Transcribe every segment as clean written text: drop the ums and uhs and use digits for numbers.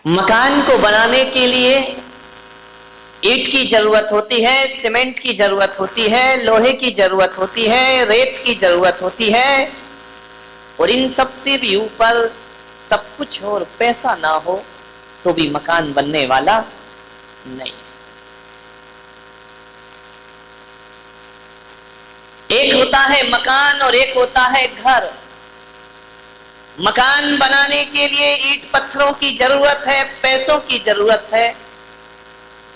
मकान को बनाने के लिए ईंट की जरूरत होती है, सीमेंट की जरूरत होती है, लोहे की जरूरत होती है, रेत की जरूरत होती है, और इन सब से भी ऊपर सब कुछ हो और पैसा ना हो तो भी मकान बनने वाला नहीं। एक होता है मकान और एक होता है घर। मकान बनाने के लिए ईंट पत्थरों की जरूरत है, पैसों की जरूरत है,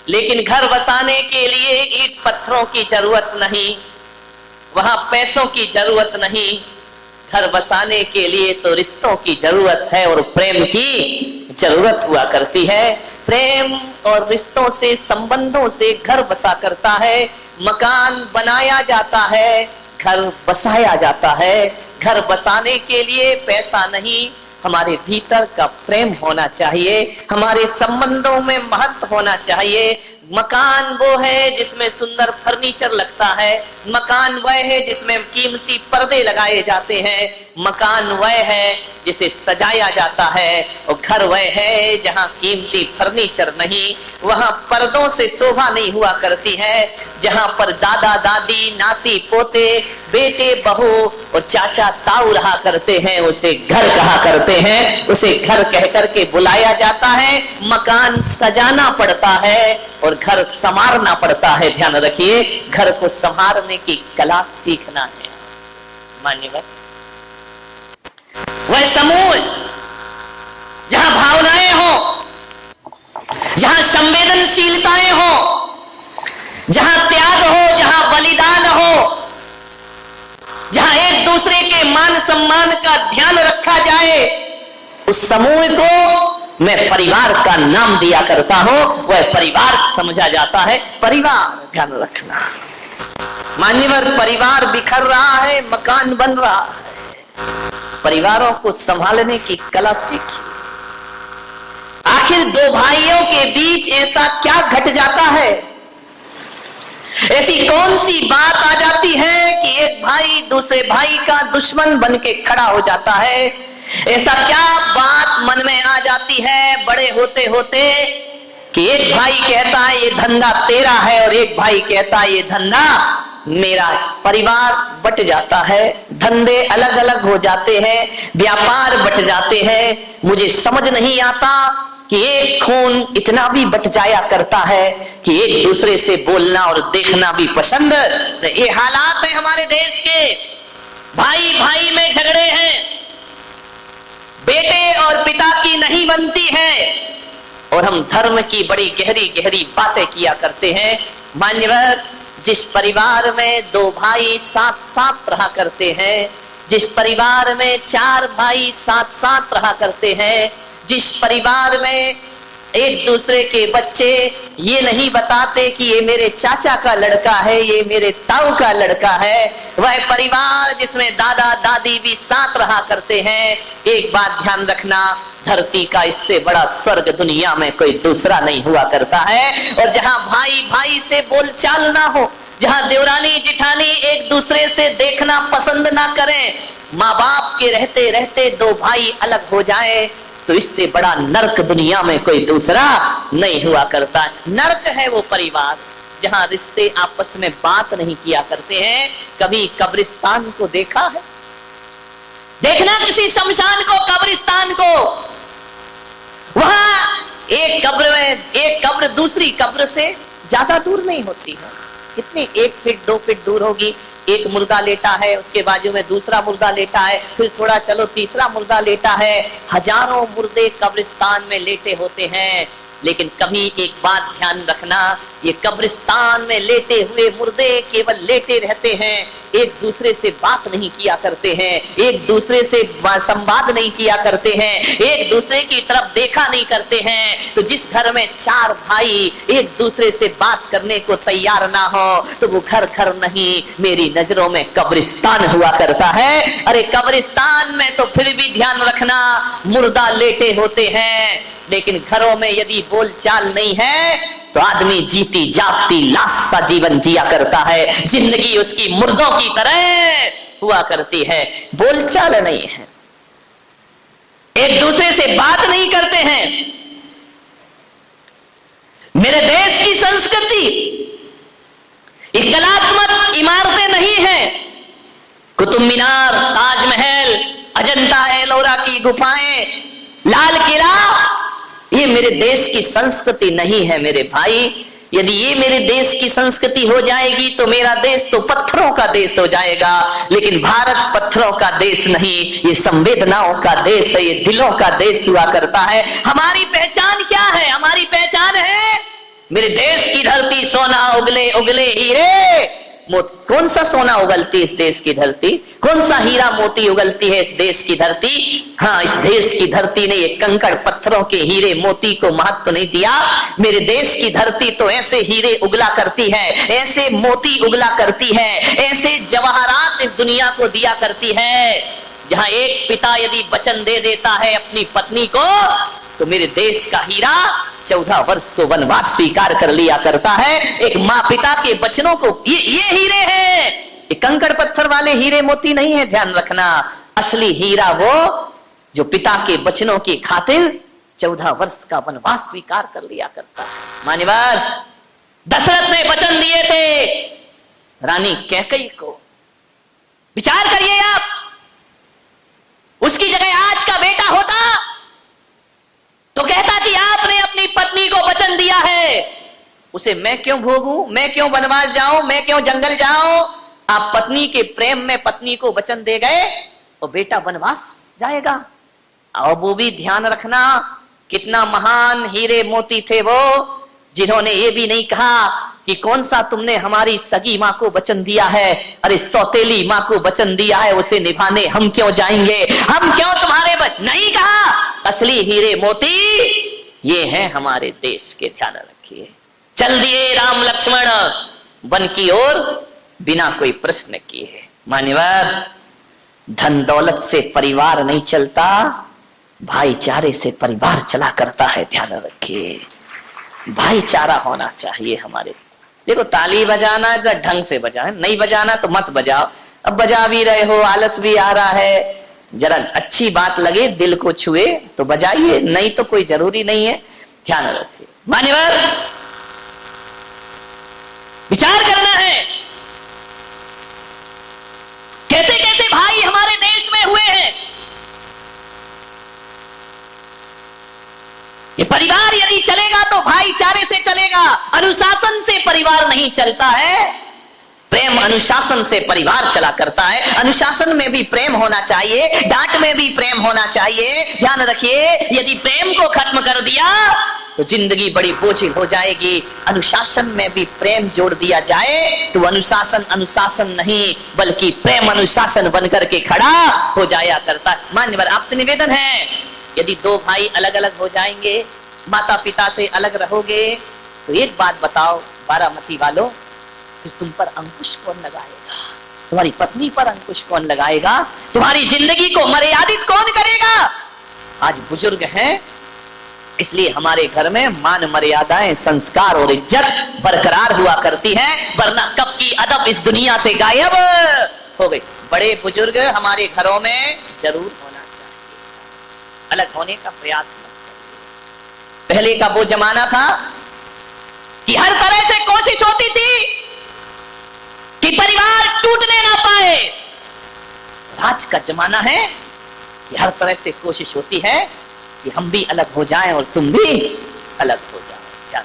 लेकिन घर बसाने के लिए ईंट पत्थरों की जरूरत नहीं, वहां पैसों की जरूरत नहीं। घर बसाने के लिए तो रिश्तों की जरूरत है और प्रेम की जरूरत हुआ करती है। प्रेम और रिश्तों से, संबंधों से घर बसा करता है। मकान बनाया जाता है, घर बसाया जाता है। घर बसाने के लिए पैसा नहीं, हमारे भीतर का प्रेम होना चाहिए, हमारे संबंधों में महत्व होना चाहिए। मकान वो है जिसमें सुंदर फर्नीचर लगता है, मकान वह है जिसमें कीमती पर्दे लगाए जाते हैं, मकान वह है जिसे सजाया जाता है, और घर वह है जहां कीमती फर्नीचर नहीं, वहां पर्दों से शोभा नहीं हुआ करती है, जहां पर दादा दादी, नाती पोते, बेटे बहू और चाचा ताऊ रहा करते हैं, उसे घर कहा करते हैं, उसे घर कह करके बुलाया जाता है। मकान सजाना पड़ता है और घर संवारना पड़ता है। ध्यान रखिए, घर को संवारने की कला सीखना है। मान्यवर, वह समूह जहां भावनाएं हो, जहां संवेदनशीलताएं हो, जहां त्याग हो, जहां बलिदान हो, जहां एक दूसरे के मान सम्मान का ध्यान रखा जाए, उस समूह को मैं परिवार का नाम दिया करता हूं। वह परिवार समझा जाता है परिवार। ध्यान रखना मान्यवर, परिवार बिखर रहा है, मकान बन रहा है। परिवारों को संभालने की कला सीखिए। आखिर दो भाइयों के बीच ऐसा क्या घट जाता है, ऐसी कौन सी बात आ जाती है कि एक भाई दूसरे भाई का दुश्मन बन के खड़ा हो जाता है? ऐसा क्या बात मन में आ जाती है बड़े होते होते कि एक भाई कहता है ये धंधा तेरा है और एक भाई कहता है ये धंधा मेरा? परिवार बट जाता है, धंधे अलग अलग हो जाते हैं, व्यापार बट जाते हैं। मुझे समझ नहीं आता कि एक खून इतना भी बट जाया करता है कि एक दूसरे से बोलना और देखना भी पसंद। ये हालात है हमारे देश के। भाई भाई में झगड़े हैं, बेटे और पिता की नहीं बनती है, और हम धर्म की बड़ी गहरी गहरी बातें किया करते हैं। मान्यवर, जिस परिवार में दो भाई साथ साथ रहा करते हैं, जिस परिवार में चार भाई साथ साथ रहा करते हैं, जिस परिवार में एक दूसरे के बच्चे ये नहीं बताते कि ये मेरे चाचा का लड़का है, ये मेरे ताऊ का लड़का है, वह परिवार जिसमें दादा दादी भी साथ रहा करते हैं। एक बात ध्यान रखना, धरती का इससे बड़ा स्वर्ग दुनिया में कोई दूसरा नहीं हुआ करता है। और जहां भाई भाई से बोलचाल ना हो, जहां देवरानी जिठानी एक दूसरे से देखना पसंद ना करें, माँ बाप के रहते रहते दो भाई अलग हो जाए, तो इससे बड़ा नरक दुनिया में कोई दूसरा नहीं हुआ करता। नरक है वो परिवार जहां रिश्ते आपस में बात नहीं किया करते हैं। कभी कब्रिस्तान को देखा है? देखना किसी शमशान को, कब्रिस्तान को, वहां एक कब्र में एक कब्र दूसरी कब्र से ज्यादा दूर नहीं होती है। कितनी 1 फीट 2 फीट दूर होगी। एक मुर्दा लेटा है, उसके बाजू में दूसरा मुर्दा लेटा है, फिर थोड़ा चलो तीसरा मुर्दा लेटा है। हजारों मुर्दे कब्रिस्तान में लेटे होते हैं, लेकिन कभी एक बात ध्यान रखना, ये कब्रिस्तान में लेटे हुए मुर्दे केवल लेटे रहते हैं, एक दूसरे से बात नहीं किया करते हैं, एक दूसरे से संवाद नहीं किया करते हैं, एक दूसरे की तरफ देखा नहीं करते हैं। तो जिस घर में चार भाई एक दूसरे से बात करने को तैयार ना हो, तो वो घर घर नहीं, मेरी नजरों में कब्रिस्तान हुआ करता है। अरे कब्रिस्तान में तो फिर भी ध्यान रखना, मुर्दा लेटे होते हैं, लेकिन घरों में यदि बोलचाल नहीं है तो आदमी जीती जागती लाश सा जीवन जिया करता है। जिंदगी उसकी मुर्दों की तरह हुआ करती है, बोलचाल नहीं है, एक दूसरे से बात नहीं करते हैं। संस्कृति, ये कलात्मक इमारतें नहीं है। कुतुब मीनार, ताजमहल, अजंता एलोरा की गुफाएं, लाल किला, ये मेरे देश की संस्कृति नहीं है मेरे भाई। यदि ये मेरे देश की संस्कृति हो जाएगी तो मेरा देश तो पत्थरों का देश हो जाएगा। लेकिन भारत पत्थरों का देश नहीं, ये संवेदनाओं का देश है, ये दिलों का देश हुआ करता है। हमारी पहचान क्या है? हमारी पहचान है मेरे देश की धरती सोना उगले उगले हीरे मोती। कौन सा सोना उगलती इस देश की धरती? कौन सा हीरा मोती उगलती है इस देश की धरती? हाँ, इस देश की धरती ने ये कंकड़ पत्थरों के हीरे मोती को महत्व नहीं दिया। मेरे देश की धरती तो ऐसे हीरे उगला करती है, ऐसे मोती उगला करती है, ऐसे जवाहरात इस दुनिया को दिया करती है। जहां एक पिता यदि वचन दे देता है अपनी पत्नी को तो मेरे देश का हीरा 14 वर्ष को वनवास स्वीकार कर लिया करता है। एक माँ पिता के वचनों को ये हीरे हैं, ये कंकड़ पत्थर वाले हीरे मोती नहीं है। ध्यान रखना, असली हीरा वो जो पिता के वचनों की खातिर 14 वर्ष का वनवास स्वीकार कर लिया करता है। मान्यवर, दशरथ ने वचन दिए थे रानी कैकेयी को। विचार करिए आप, उसकी जगह आज का बेटा होता तो कहता कि आपने अपनी पत्नी को वचन दिया है, उसे मैं क्यों भोगूं, मैं क्यों वनवास जाऊं, मैं क्यों जंगल जाऊं। आप पत्नी के प्रेम में पत्नी को वचन दे गए और बेटा वनवास जाएगा। और वो भी ध्यान रखना, कितना महान हीरे मोती थे वो, जिन्होंने ये भी नहीं कहा कि कौन सा तुमने हमारी सगी माँ को वचन दिया है, अरे सौतेली माँ को वचन दिया है, उसे निभाने हम क्यों जाएंगे, हम क्यों तुम्हारे नहीं कहा। असली हीरे मोती ये हैं हमारे देश के, ध्यान रखिए। चल दिए राम लक्ष्मण वन की ओर बिना कोई प्रश्न किए। मान्यवर, धन दौलत से परिवार नहीं चलता, भाईचारे से परिवार चला करता है। ध्यान रखिए, भाईचारा होना चाहिए हमारे। देखो, ताली बजाना है तो ढंग से बजाए, नहीं बजाना तो मत बजाओ। अब बजा भी रहे हो, आलस भी आ रहा है, जरा अच्छी बात लगे, दिल को छुए तो बजाइए, नहीं तो कोई जरूरी नहीं है। ध्यान रखिए मान्यवर, विचार करना है कैसे कैसे भाई हमारे देश में हुए हैं। ये परिवार यदि चलेगा तो भाईचारे से चलेगा, अनुशासन से परिवार नहीं चलता है। प्रेम अनुशासन से परिवार चला करता है। अनुशासन में भी प्रेम होना चाहिए, डांट में भी प्रेम होना चाहिए। ध्यान रखिए, यदि प्रेम को खत्म कर दिया तो जिंदगी बड़ी बोझिल हो जाएगी। अनुशासन में भी प्रेम जोड़ दिया जाए तो अनुशासन अनुशासन नहीं बल्कि प्रेम अनुशासन बनकर के खड़ा हो जाया करता है। मान्यवर, आपसे निवेदन है, यदि दो भाई अलग अलग हो जाएंगे, माता पिता से अलग रहोगे, तो एक बात बताओ बारामती वालों, फिर तुम पर अंकुश कौन लगाएगा? तुम्हारी पत्नी पर अंकुश कौन लगाएगा? तुम्हारी जिंदगी को मर्यादित कौन करेगा? आज बुजुर्ग हैं, इसलिए हमारे घर में मान मर्यादाएं, संस्कार और इज्जत बरकरार हुआ करती है, वरना कब की अदब इस दुनिया से गायब हो गई। बड़े बुजुर्ग हमारे घरों में जरूर होना चाहिए, अलग होने का प्रयास मत करिए। पहले का वो जमाना था कि हर तरह से कोशिश होती थी कि परिवार टूटने ना पाए। आज का जमाना है कि हर तरह से कोशिश होती है कि हम भी अलग हो जाएं और तुम भी अलग हो जाओ। क्या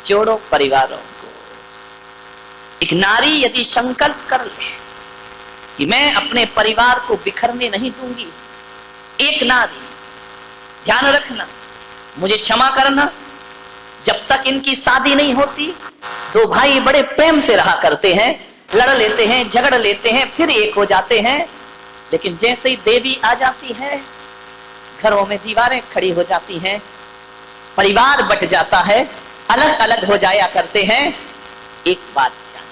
जोड़ो परिवारों को। एक नारी यदि संकल्प कर ले कि मैं अपने परिवार को बिखरने नहीं दूंगी, एक नारी, ध्यान रखना, मुझे क्षमा करना, जब तक इनकी शादी नहीं होती दो भाई बड़े प्रेम से रहा करते हैं, लड़ लेते हैं, झगड़ लेते हैं, फिर एक हो जाते हैं। लेकिन जैसे ही देवी आ जाती है, घरों में दीवारें खड़ी हो जाती हैं, परिवार बट जाता है, अलग अलग हो जाया करते हैं। एक बात ध्यान,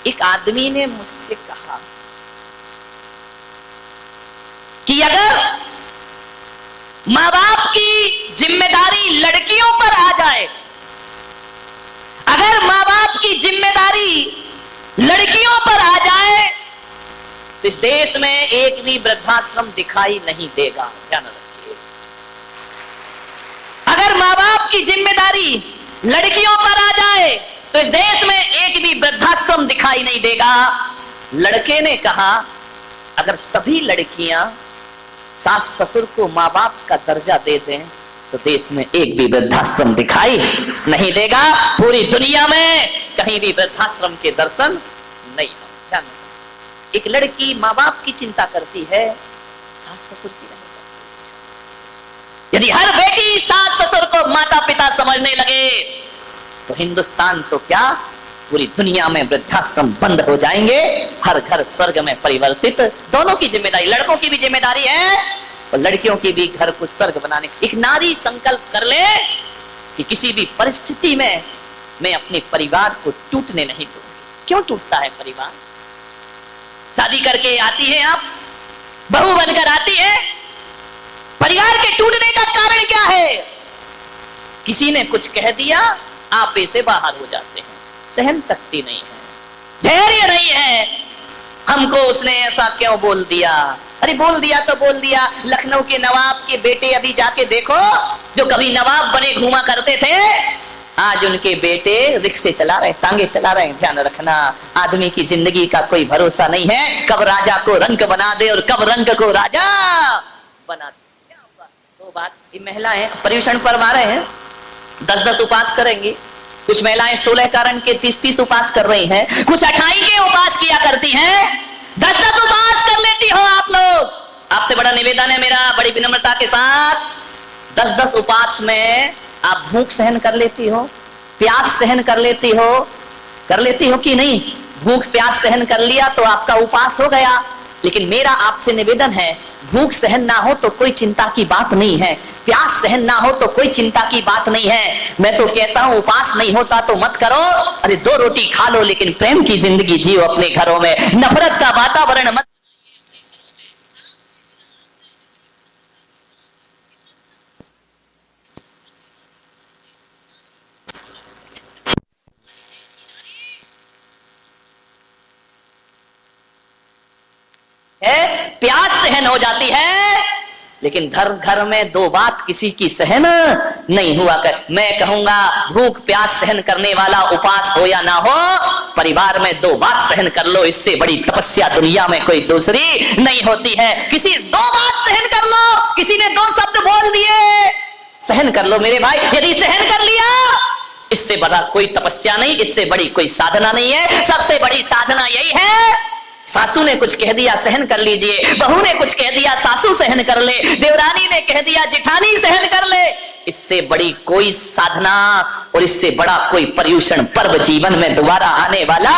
एक आदमी ने मुझसे कहा कि अगर माँ बाप की जिम्मेदारी लड़कियों पर आ जाए, अगर माँ बाप की जिम्मेदारी लड़कियों पर आ जाए तो इस देश में एक भी वृद्धाश्रम दिखाई नहीं देगा। ध्यान रखिए, अगर माँ बाप की जिम्मेदारी लड़कियों पर आ जाए तो इस देश में एक भी वृद्धाश्रम दिखाई नहीं देगा। लड़के ने कहा अगर सभी लड़कियां सास ससुर को माँ बाप का दर्जा दे दें तो देश में एक भी वृद्धाश्रम दिखाई नहीं देगा। पूरी दुनिया में कहीं भी वृद्धाश्रम के दर्शन नहीं हो। एक लड़की माँ बाप की चिंता करती है, सास ससुर की नहीं। यदि हर बेटी सास ससुर को माता पिता समझने लगे तो हिंदुस्तान तो क्या पूरी दुनिया में वृद्धाश्रम बंद हो जाएंगे, हर घर स्वर्ग में परिवर्तित। दोनों की जिम्मेदारी, लड़कों की भी जिम्मेदारी है और लड़कियों की भी घर को स्वर्ग बनाने। एक नारी संकल्प कर ले कि किसी भी परिस्थिति में मैं अपने परिवार को टूटने नहीं दूंगी। क्यों टूटता है परिवार? शादी करके आती है, आप बहू बनकर आती है, परिवार के टूटने का कारण क्या है? किसी ने कुछ कह दिया, आप ऐसे बाहर हो जाते हैं, सहन शक्ति नहीं है, धैर्य नहीं है। हमको उसने ऐसा क्यों बोल दिया? अरे बोल दिया तो बोल दिया। लखनऊ के नवाब के बेटे अभी जाके देखो, जो कभी नवाब बने घूमा करते थे, आज उनके बेटे रिक्शे चला रहे, टांगे चला रहे। ध्यान रखना, आदमी की जिंदगी का कोई भरोसा नहीं है, कब राजा को रंक बना दे और कब रंक को राजा बना दे। क्या हुआ? दो बात, ये महिलाएं पर्यूषण पर मारे हैं, 10-10 उपवास करेंगी। कुछ महिलाएं 16 कारण के 30-30 उपवास कर रही हैं, कुछ 28 के उपवास किया करती हैं, 10-10 उपवास कर लेती हो आप लोग। आपसे बड़ा निवेदन है मेरा, बड़ी विनम्रता के साथ, 10-10 उपवास में आप भूख सहन कर लेती हो, प्यास सहन कर लेती हो कि नहीं? भूख प्यास सहन कर लिया तो आपका उपवास हो गया। लेकिन मेरा आपसे निवेदन है, भूख सहन ना हो तो कोई चिंता की बात नहीं है, प्यास सहन ना हो तो कोई चिंता की बात नहीं है। मैं तो कहता हूं उपवास नहीं होता तो मत करो, अरे 2 रोटी खा लो लेकिन प्रेम की जिंदगी जियो अपने घरों में, नफरत का वातावरण मत। प्यास सहन हो जाती है लेकिन घर में 2 बात किसी की सहन नहीं हुआ कर। मैं कहूंगा भूख प्यास सहन करने वाला उपवास हो या ना हो, परिवार में 2 बात सहन कर लो, इससे बड़ी तपस्या दुनिया में कोई दूसरी नहीं होती है। किसी 2 बात सहन कर लो, किसी ने 2 शब्द बोल दिए, सहन कर लो मेरे भाई। यदि सहन कर लिया, इससे बड़ा कोई तपस्या नहीं, इससे बड़ी कोई साधना नहीं है। सबसे बड़ी साधना यही है, सासू ने कुछ कह दिया सहन कर लीजिए, बहू ने कुछ कह दिया सासू सहन कर ले, देवरानी ने कह दिया जेठानी सहन कर ले। इससे बड़ी कोई साधना और इससे बड़ा कोई पर्यूषण पर्व जीवन में दोबारा आने वाला